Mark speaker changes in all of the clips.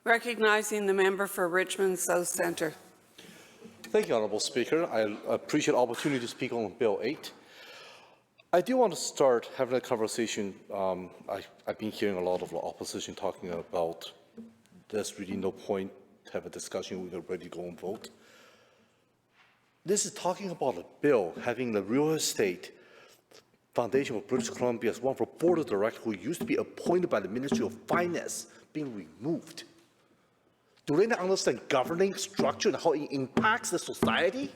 Speaker 1: Recognizing the member for Richmond South Centre.
Speaker 2: Thank you, Honourable Speaker. I appreciate the opportunity to speak on Bill 8. I do want to start having a conversation. I've been hearing a lot of the opposition talking about there's really no point to have a discussion. We're ready to go and vote. This is talking about a bill having the real estate foundation of British Columbia as one of the board of directors who used to be appointed by the Ministry of Finance being removed. Do they not understand governing structure and how it impacts the society?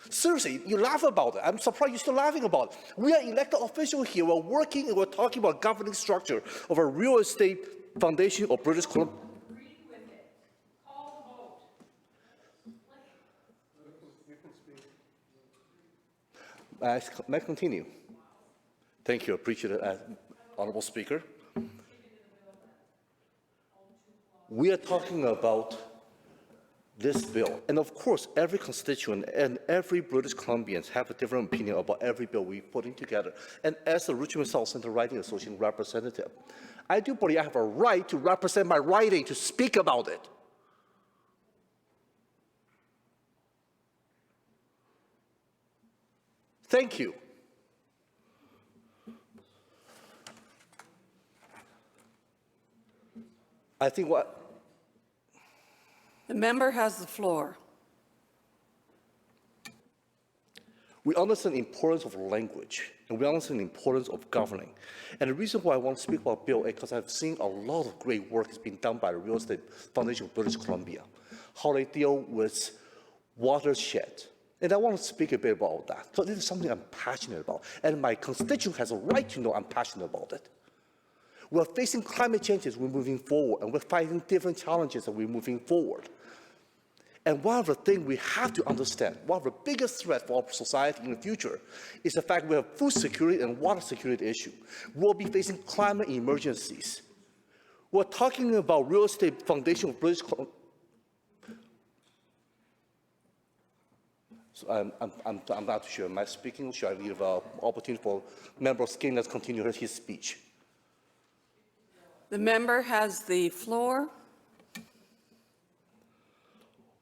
Speaker 2: Seriously, you laugh about it. I'm surprised you're still laughing about it. We are elected officials here. We're working and we're talking about governing structure of a real estate foundation of British Columbia. May I continue? Thank you. Appreciate it, Honourable Speaker. We are talking about this bill, and of course, every constituent and every British Columbians have a different opinion about every bill we're putting together. And as the Richmond South Centre Writing Association representative, I do believe I have a right to represent my writing, to speak about it. Thank you. I think what
Speaker 1: the member has the floor.
Speaker 2: We understand the importance of language, and we understand the importance of governing. And the reason why I want to speak about Bill 8, because I've seen a lot of great work has been done by the Real Estate Foundation of British Columbia, how they deal with watershed. And I want to speak a bit about that, because this is something I'm passionate about, and my constituent has a right to know I'm passionate about it. We're facing climate changes, we're moving forward, and we're fighting different challenges, and we're moving forward. And one of the things we have to understand, one of the biggest threats for our society in the future is the fact we have food security and water security issue. We'll be facing climate emergencies. We're talking about real estate foundation of British Columbia. So I'm not sure. Am I speaking? Should I leave an opportunity for Member Skinner to continue his speech?
Speaker 1: The member has the floor.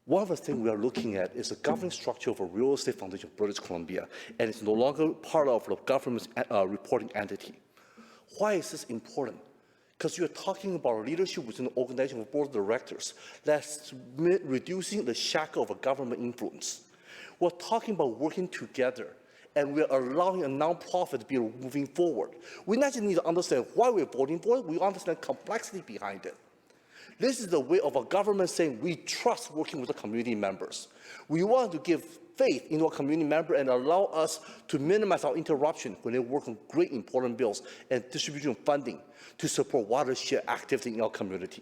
Speaker 2: One of the things we are looking at is the governing structure of a real estate foundation of British Columbia, and it's no longer part of the government's reporting entity. Why is this important? Because you're talking about leadership within the organization of board of directors that's reducing the shackle of a government influence. We're talking about working together, and we're allowing a nonprofit to be moving forward. We not just need to understand why we're voting for it, we understand complexity behind it. This is the way of a government saying we trust working with the community members. We want to give faith in our community member and allow us to minimize our interruption when they work on great important bills and distribution of funding to support watershed activity in our community.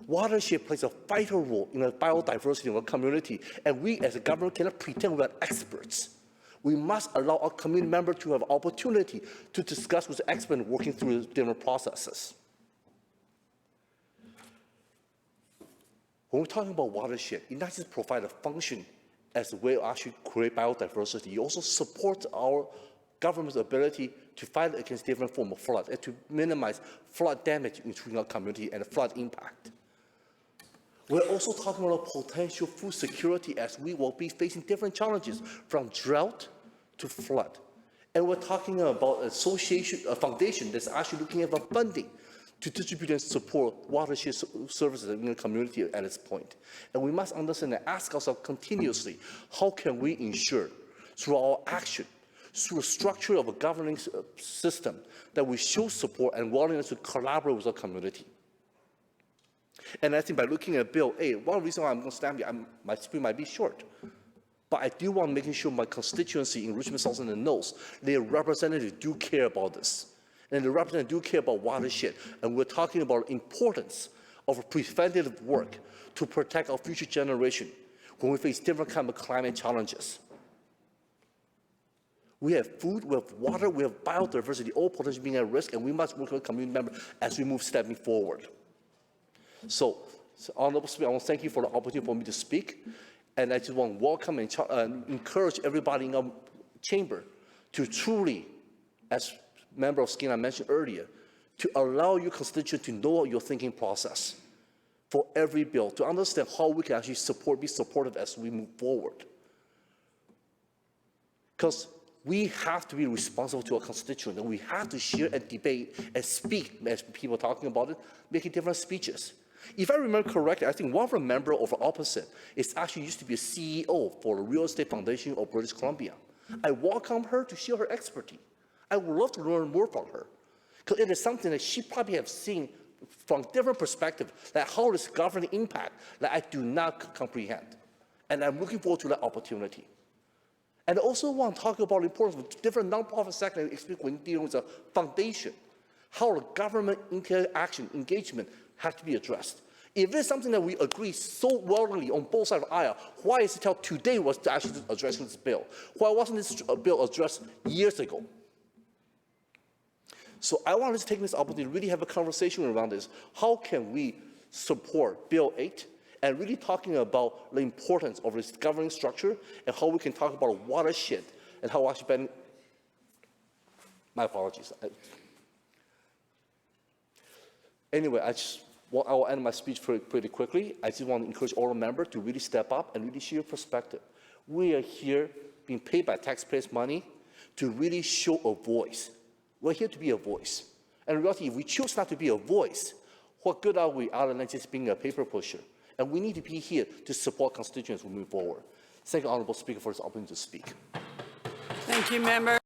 Speaker 2: Watershed plays a vital role in the biodiversity of our community, and we as a government cannot pretend we are experts. We must allow our community members to have opportunity to discuss with the experts working through different processes. When we're talking about watershed, it not just provides a function as a way to actually create biodiversity, it also supports our government's ability to fight against different forms of flood and to minimize flood damage in our community and flood impact. We're also talking about potential food security as we will be facing different challenges from drought to flood. And we're talking about a foundation that's actually looking at funding to distribute and support watershed services in the community at this point. And we must understand and ask ourselves continuously, how can we ensure through our action, through the structure of a governing system, that we show support and willingness to collaborate with our community? And I think by looking at Bill 8, one reason why I'm going to stand here, my speech might be short, but I do want making sure my constituency in Richmond South Centre knows their representatives do care about this. And the representatives do care about watershed. And we're talking about the importance of preventative work to protect our future generation when we face different kinds of climate challenges. We have food, we have water, we have biodiversity, all potentially being at risk, and we must work with community members as we move stepping forward. So Honourable Speaker, I want to thank you for the opportunity for me to speak, and I just want to welcome and encourage everybody in our chamber to truly, as Member of Skinner mentioned earlier, to allow your constituents to know your thinking process for every bill, to understand how we can actually be supportive as we move forward. Because we have to be responsible to our constituents, and we have to share and debate and speak as people talking about it, making different speeches. If I remember correctly, I think one of the members of the opposite is actually used to be a CEO for the Real Estate Foundation of British Columbia. I welcome her to share her expertise. I would love to learn more from her, because it is something that she probably have seen from different perspectives, like how this governing impact that I do not comprehend. And I'm looking forward to that opportunity. And I also want to talk about the importance of different nonprofit sector, especially when dealing with a foundation, how the government interaction, engagement has to be addressed. If it's something that we agree so widely on both sides of the aisle, why is it till today was actually addressing this bill? Why wasn't this bill addressed years ago? So I want to take this opportunity to really have a conversation around this. How can we support Bill 8 and really talking about the importance of this governing structure and how we can talk about a watershed and how actually been, my apologies. Anyway, I will end my speech pretty quickly. I just want to encourage all the members to really step up and really share your perspective. We are here being paid by taxpayers' money to really show a voice. We're here to be a voice. And in reality, if we choose not to be a voice, what good are we other than just being a paper pusher? And we need to be here to support constituents who move forward. Thank you, Honourable Speaker, for this opportunity to speak.
Speaker 1: Thank you, member.